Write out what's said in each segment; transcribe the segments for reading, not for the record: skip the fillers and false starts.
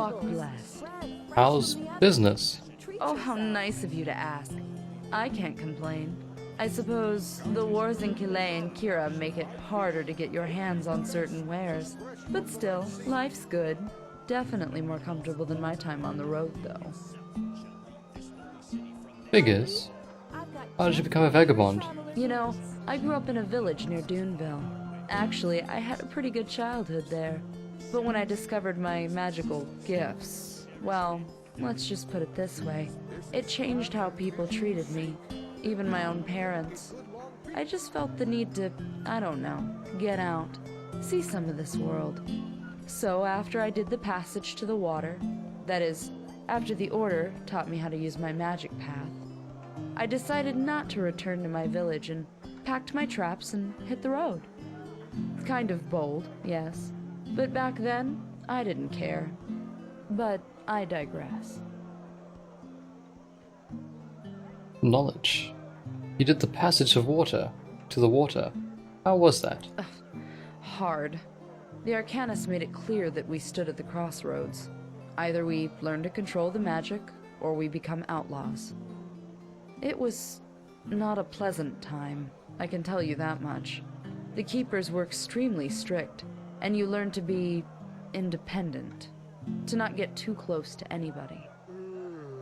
Walk blessed. How's business? Oh, how nice of you to ask. I can't complain. I suppose the wars in Kilay and Kira make it harder to get your hands on certain wares. But still, life's good. Definitely more comfortable than my time on the road, though. Figures. How did you become a vagabond? You know, I grew up in a village near Duneville. Actually, I had a pretty good childhood there. But when I discovered my magical gifts, well, let's just put it this way. It changed how people treated me, even my own parents. I just felt the need to, I don't know, get out, see some of this world. So after I did the passage to the water, that is, after the Order taught me how to use my magic path, I decided not to return to my village and packed my traps and hit the road. Kind of bold, yes, but back then, I didn't care. But I digress. Knowledge. You did the passage of water to the water. How was that? Hard. The Arcanist made it clear that we stood at the crossroads. Either we learn to control the magic, or we become outlaws. It was not a pleasant time, I can tell you that much. The Keepers were extremely strict, and you learn to be independent, to not get too close to anybody.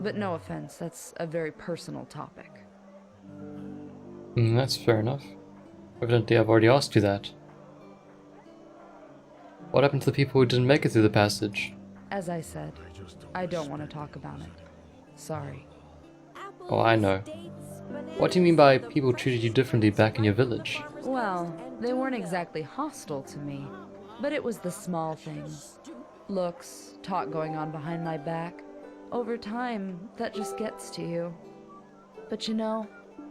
But no offense, that's a very personal topic. That's fair enough. Evidently I've already asked you that. What happened to the people who didn't make it through the passage? As I said, I don't want to talk about it. Sorry. Oh, I know. What do you mean by people treated you differently back in your village? Well, they weren't exactly hostile to me, but it was the small things. Looks, talk going on behind my back. Over time, that just gets to you. But you know,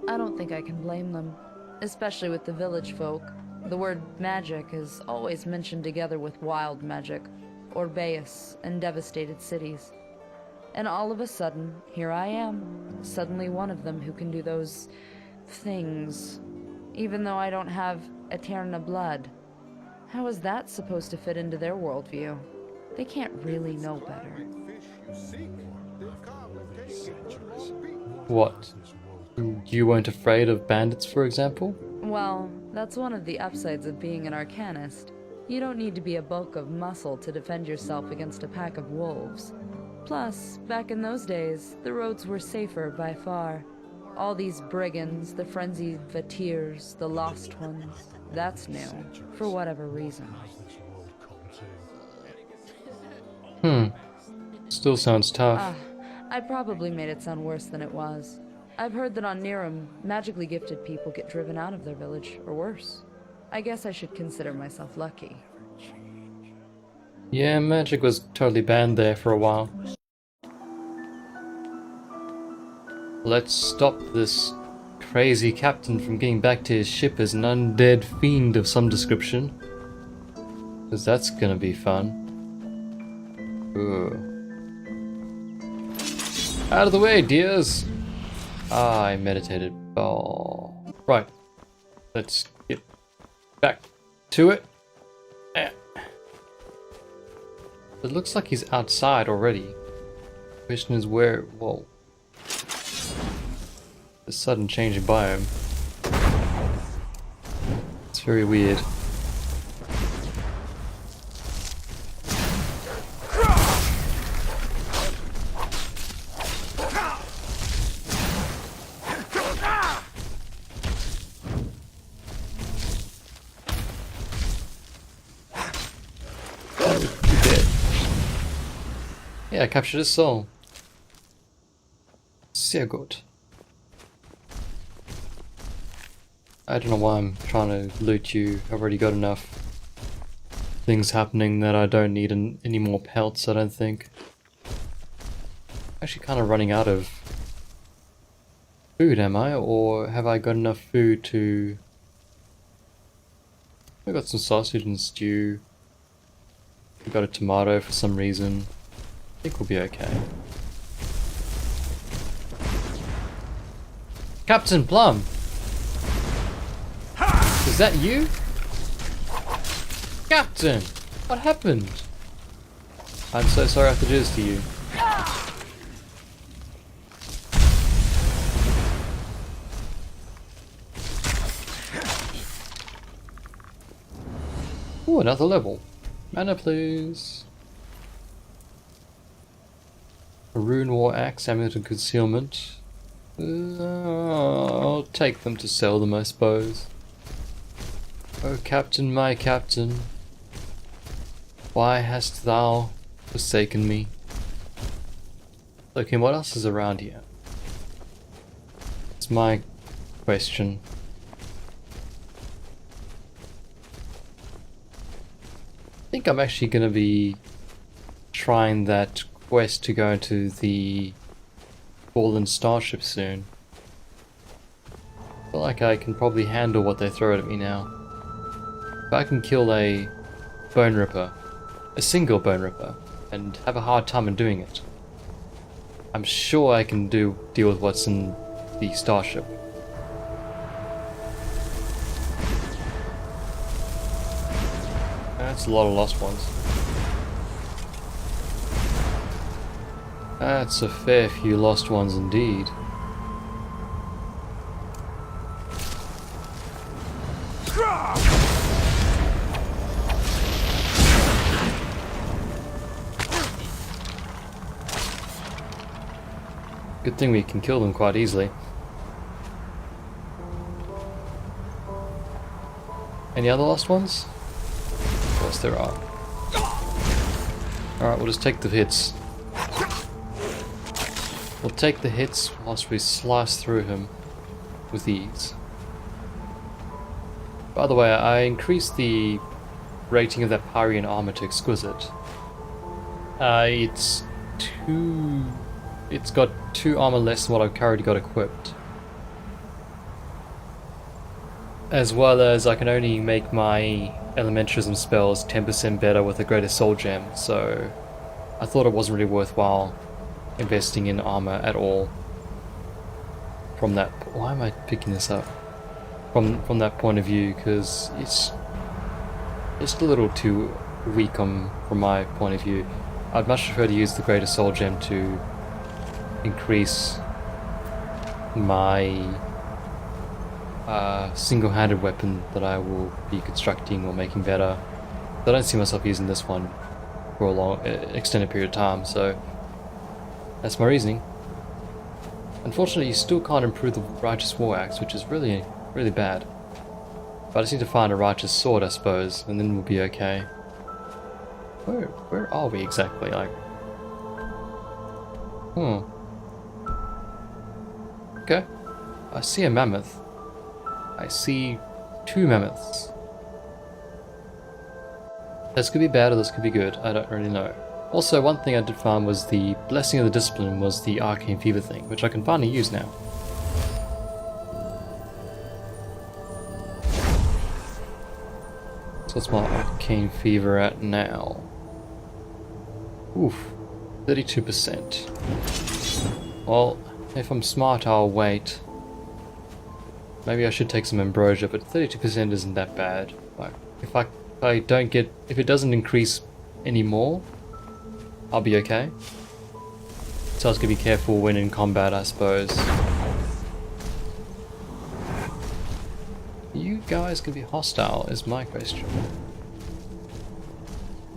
I don't think I can blame them, especially with the village folk. The word magic is always mentioned together with wild magic, Orbeus, and devastated cities. And all of a sudden, here I am, suddenly one of them who can do those things, even though I don't have Eterna blood. How is that supposed to fit into their worldview? They can't really know better. What? You weren't afraid of bandits, for example? Well, that's one of the upsides of being an Arcanist. You don't need to be a bulk of muscle to defend yourself against a pack of wolves. Plus, back in those days, the roads were safer by far. All these brigands, the frenzied Vatirs, the lost ones, that's new, for whatever reason. Still sounds tough. I probably made it sound worse than it was. I've heard that on Nehrim, magically gifted people get driven out of their village, or worse. I guess I should consider myself lucky. Yeah, magic was totally banned there for a while. Let's stop this crazy captain from getting back to his ship as an undead fiend of some description. Because that's gonna be fun. Ugh. Out of the way, dears! I meditated. Oh. Right. Let's get back to it. It looks like he's outside already. Question is where... Whoa. The sudden change in biome. It's very weird. Yeah, I captured his soul. Sehr gut. I don't know why I'm trying to loot you. I've already got enough things happening that I don't need any more pelts, I don't think. Actually kind of running out of food, am I? Or have I got enough food to... I got some sausage and stew. I got a tomato for some reason. I think we'll be okay. Captain Plum! Is that you? Captain! What happened? I'm so sorry I have to do this to you. Ooh, another level. Mana, please. A rune war axe, amulet of concealment. I'll take them to sell them, I suppose. Oh, Captain, my Captain, why hast thou forsaken me? Okay, what else is around here? It's my question. I think I'm actually going to be trying that quest to go into the fallen starship soon. I feel like I can probably handle what they throw at me now. If I can kill a bone ripper, a single bone ripper, and have a hard time in doing it, I'm sure I can deal with what's in the starship. That's a lot of lost ones. That's a fair few lost ones indeed. Good thing we can kill them quite easily. Any other lost ones? Of course there are. Alright, we'll just take the hits. We'll take the hits whilst we slice through him with ease. By the way, I increased the rating of that Pyrian armor to exquisite. It's got 2 armor less than what I've currently got equipped. As well as I can only make my elementalism spells 10% better with a greater soul gem, so I thought it wasn't really worthwhile investing in armor at all. From that, why am I picking this up? From that point of view, because it's just a little too weak from my point of view. I'd much prefer to use the greater soul gem to increase my single-handed weapon that I will be constructing or making better. I don't see myself using this one for a long, extended period of time, so that's my reasoning. Unfortunately, you still can't improve the righteous war axe, which is really, really bad. But I just need to find a righteous sword, I suppose, and then we'll be okay. Where are we exactly? Like, okay. I see a mammoth. I see 2 mammoths. This could be bad or this could be good. I don't really know. Also, one thing I did find was the Blessing of the Discipline was the Arcane Fever thing, which I can finally use now. So what's my Arcane Fever at now? Oof, 32%. Well, if I'm smart, I'll wait. Maybe I should take some ambrosia, but 32% isn't that bad. Like, if it doesn't increase anymore, I'll be okay. So I was gonna be careful when in combat, I suppose. You guys can be hostile, is my question.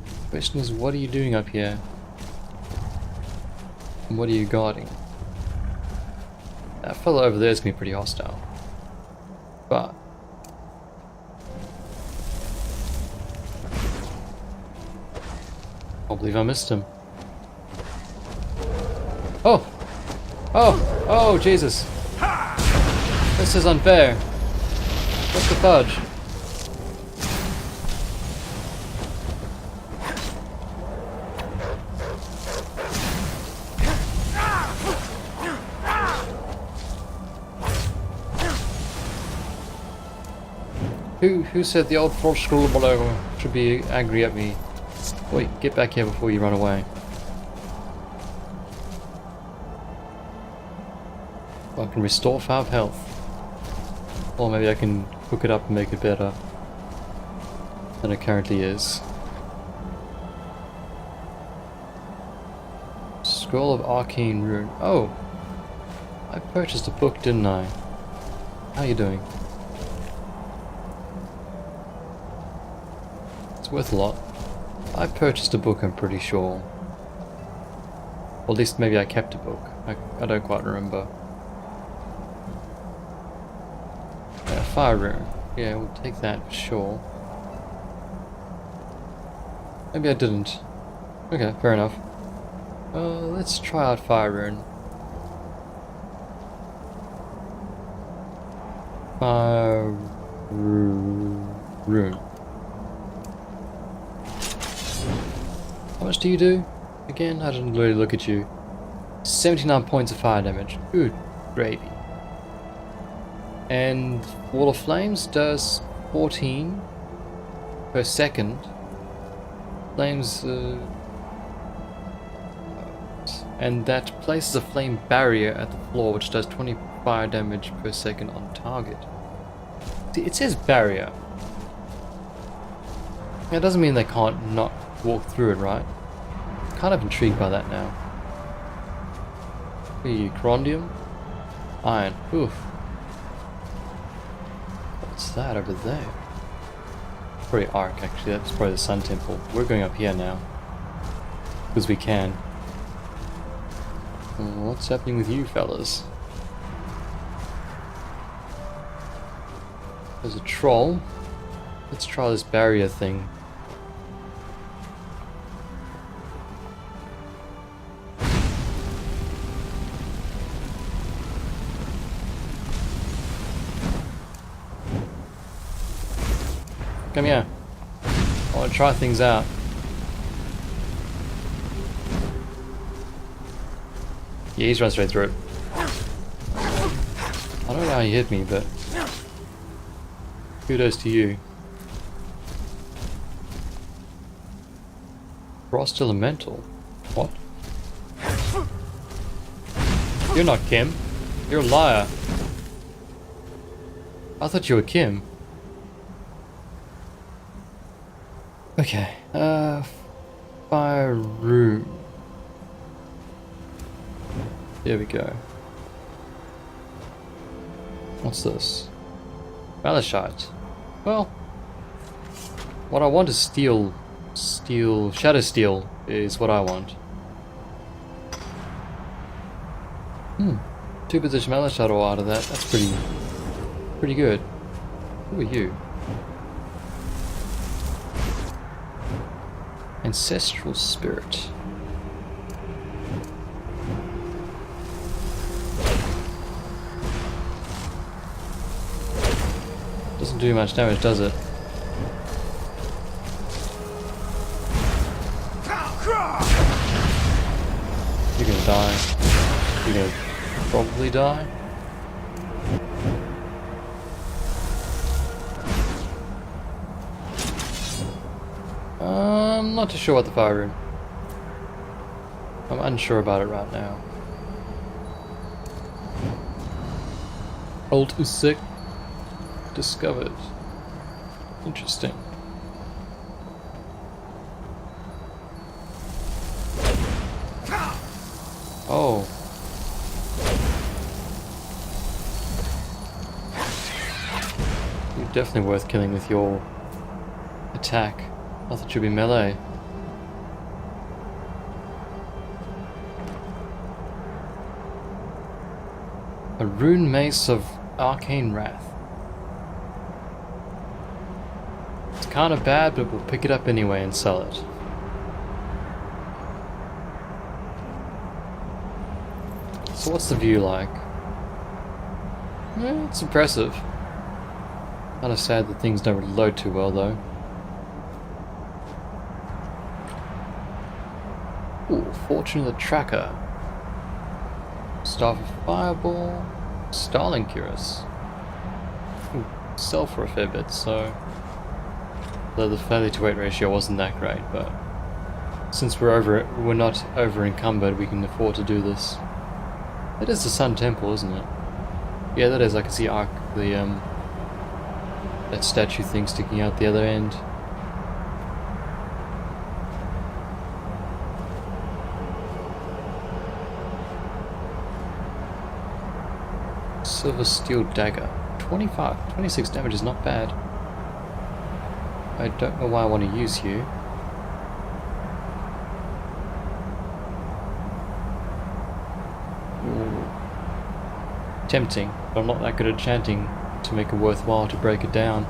The question is, what are you doing up here? And what are you guarding? That fellow over there is gonna be pretty hostile. But I can't believe I missed him. Oh! Oh! Oh, Jesus! This is unfair. What's the fudge? Who said the old frost school below should be angry at me? Wait, get back here before you run away. I can restore 5 health. Or maybe I can cook it up and make it better than it currently is. Scroll of Arcane Rune. Oh! I purchased a book, didn't I? How you doing? It's worth a lot. I purchased a book, I'm pretty sure. Or at least maybe I kept a book. I don't quite remember. Yeah, fire rune. Yeah, we'll take that for sure. Maybe I didn't. Okay, fair enough. Let's try out fire rune. Fire rune. How much do you do? Again, I didn't really look at you. 79 points of fire damage. Good gravy. And Wall of Flames does 14 per second. Flames, and that places a flame barrier at the floor which does 20 fire damage per second on target. See, it says barrier. That doesn't mean they can't not walk through it, right? I'm kind of intrigued by that now. Chrondium? Iron. Oof. What's that over there? Probably Arc, actually. That's probably the Sun Temple. We're going up here now. Because we can. What's happening with you fellas? There's a troll. Let's try this barrier thing. Come here. I want to try things out. Yeah, he's run straight through it. I don't know how he hit me, but kudos to you. Frost Elemental? What? You're not Kim. You're a liar. I thought you were Kim. Okay, fire rune. There we go. What's this? Malachite. Well, what I want is steel. Shadow steel is what I want. 2-position malachite ore out of that. That's pretty good. Who are you? Ancestral Spirit. Doesn't do much damage, does it? You're gonna die. You're gonna probably die. I'm not too sure about the fire rune. I'm unsure about it right now. Ult is sick. Discovered. Interesting. Oh. You're definitely worth killing with your attack. I thought you'd be melee. A rune mace of arcane wrath. It's kind of bad, but we'll pick it up anyway and sell it. So what's the view like? It's impressive. Kind of sad that things don't really load too well though. Ooh, Fortune of the Tracker. Staff of Fireball. Starling Curious. Ooh, sell for a fair bit, so... Though the failure to weight ratio wasn't that great, but... Since we're not over encumbered, we can afford to do this. That is the Sun Temple, isn't it? Yeah, that is. I can see that statue thing sticking out the other end. Silver steel dagger. 26 damage is not bad. I don't know why I want to use you. Ooh. Tempting, but I'm not that good at chanting to make it worthwhile to break it down.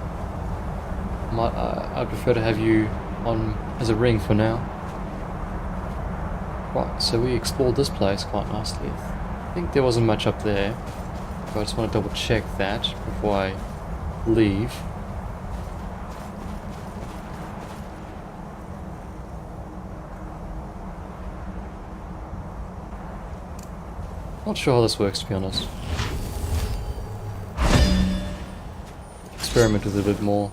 I'd prefer to have you on as a ring for now. Right, so we explored this place quite nicely. I think there wasn't much up there, but I just want to double check that before I leave. Not sure how this works, to be honest. Experiment with it a bit more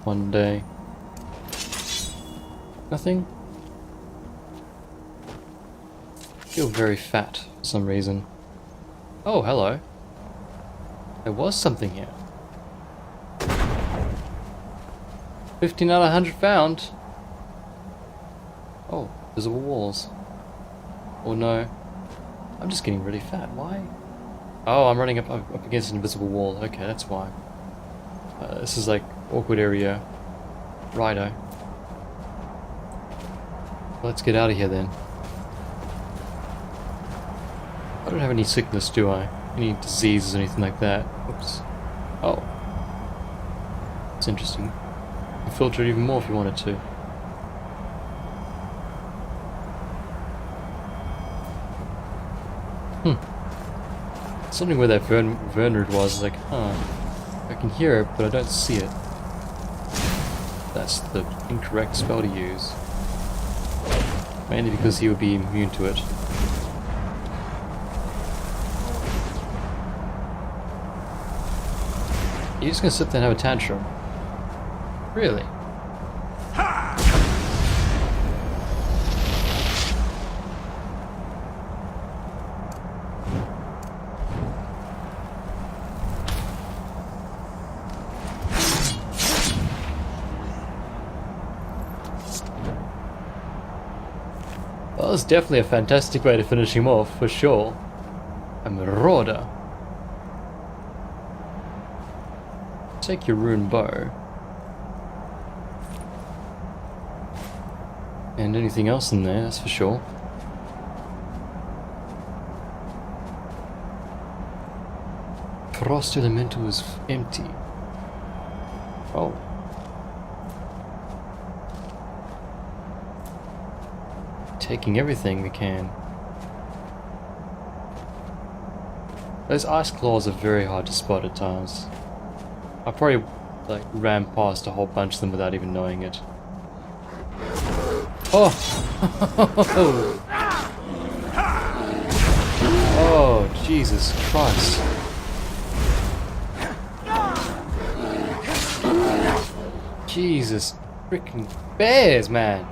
one day. Nothing? I feel very fat for some reason. Oh, hello. There was something here. 15 out of 100 found. Oh, visible walls. Oh no. I'm just getting really fat. Why? Oh, I'm running up against an invisible wall. Okay, that's why. This is like awkward area. Righto. Let's get out of here then. I don't have any sickness, do I? Any diseases or anything like that? Oops. Oh. That's interesting. You can filter it even more if you wanted to. Something where that Vernard was like, huh. I can hear it, but I don't see it. That's the incorrect spell to use. Mainly because he would be immune to it. You're just gonna sit there and have a tantrum? Really? That was definitely a fantastic way to finish him off, for sure. A marauder. Take your rune bow. And anything else in there, that's for sure. Frost elemental is empty. Oh. Taking everything we can. Those ice claws are very hard to spot at times. I probably like ran past a whole bunch of them without even knowing it. Oh! Oh, Jesus Christ. Jesus freaking bears, man.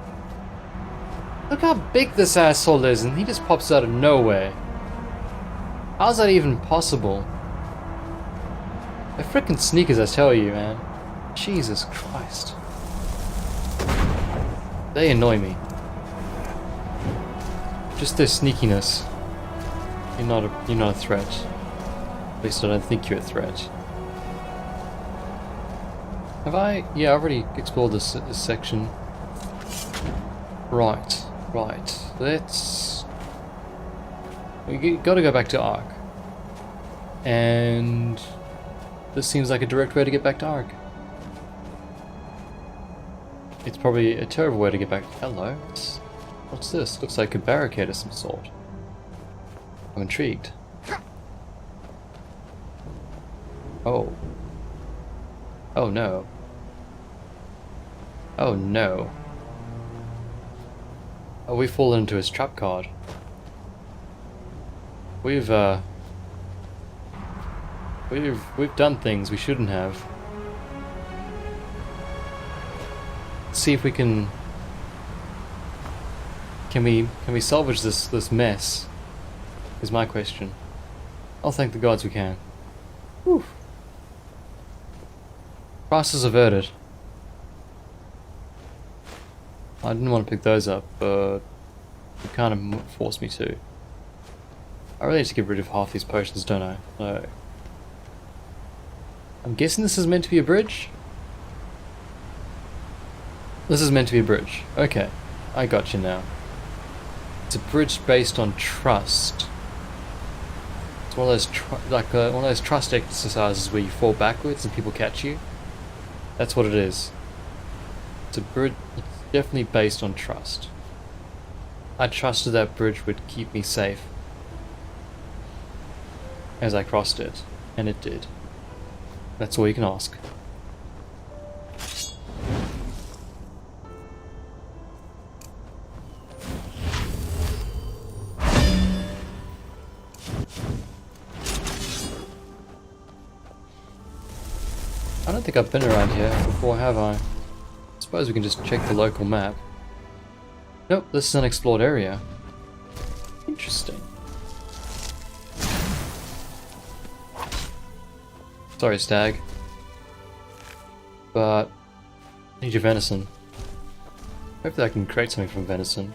Look how big this asshole is, and he just pops out of nowhere. How's that even possible? They're freaking sneakers, I tell you, man. Jesus Christ. They annoy me. Just their sneakiness. You're not a threat. At least I don't think you're a threat. Have I? Yeah, I already explored this section. Right. Let's... We gotta go back to Ark. And... this seems like a direct way to get back to Ark. It's probably a terrible way to get back... Hello? What's this? Looks like a barricade of some sort. I'm intrigued. Oh. Oh no. Oh no. Oh, we've fallen into his trap card. We've done things we shouldn't have. Let's see if we can we salvage this mess? Is my question. I'll thank the gods we can. Whew. Crisis averted. I didn't want to pick those up, but it kind of forced me to. I really need to get rid of half these potions, don't I? So, I'm guessing this is meant to be a bridge? This is meant to be a bridge. Okay, I got you now. It's a bridge based on trust. It's one of those one of those trust exercises where you fall backwards and people catch you. That's what it is. It's a bridge. It's definitely based on trust. I trusted that bridge would keep me safe as I crossed it, and it did. That's all you can ask. I don't think I've been around here before, have I? Suppose we can just check the local map. Nope, this is an explored area. Interesting. Sorry, stag. But I need your venison. Hopefully I can create something from venison.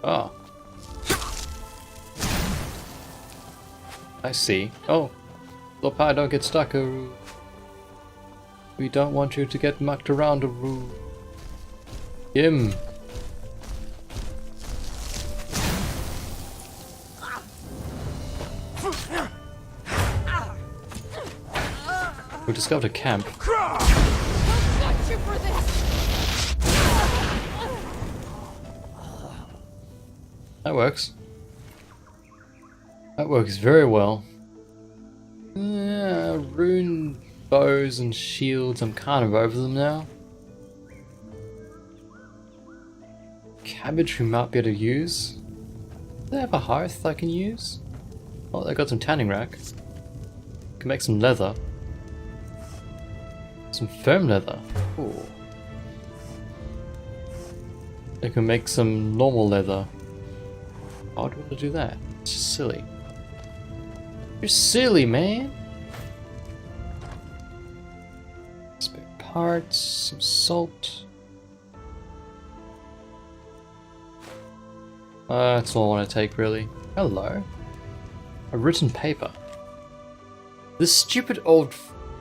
Ah. I see. Oh. Little pie, don't get stuck, Uru. We don't want you to get mucked around, Uru. Him. We discovered a camp. That works. That works very well. Yeah, rune bows and shields, I'm kind of over them now. Cabbage we might be able to use. Do they have a hearth I can use? Oh, they got some tanning rack. Can make some leather. Some foam leather. Ooh. They can make some normal leather. Why would I want to do that? It's just silly. You're silly, man! Spare parts, some salt. That's all I want to take, really. Hello. A written paper. This stupid old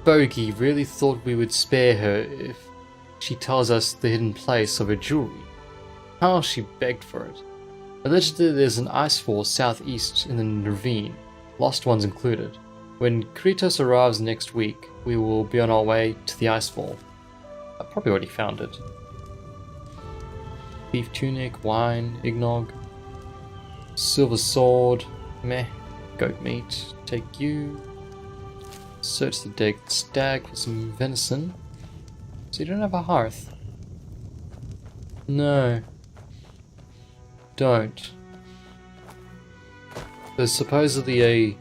bogey really thought we would spare her if she tells us the hidden place of her jewelry. How she begged for it. Allegedly there's an icefall southeast in the ravine, lost ones included. When Kritos arrives next week, we will be on our way to the icefall. I probably already found it. Beef tunic, wine, eggnog, silver sword, meh, goat meat, take you. Search the dead stag for some venison. So you don't have a hearth? No. Don't. There's supposedly a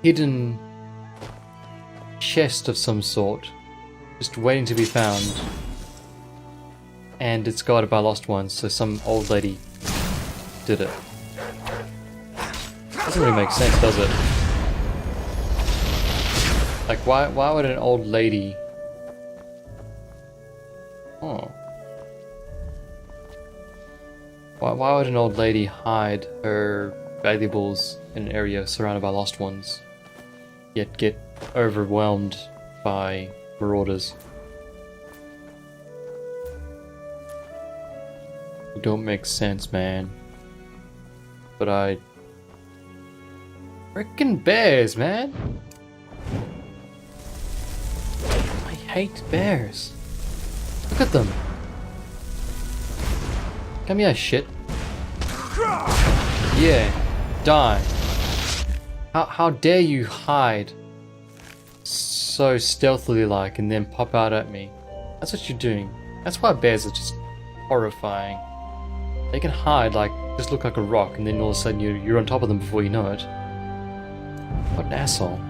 hidden chest of some sort, just waiting to be found. And it's guarded by lost ones, so some old lady did it. Doesn't really make sense, does it? Like, why would an old lady... Oh. Why would an old lady hide her valuables in an area surrounded by lost ones, yet get overwhelmed by marauders? It don't make sense, man. But I... Frickin' bears, man! I hate bears. Look at them. Come here, shit. Yeah, die. How dare you hide so stealthily like and then pop out at me? That's what you're doing. That's why bears are just horrifying. They can hide like, just look like a rock and then all of a sudden you're on top of them before you know it. What an asshole.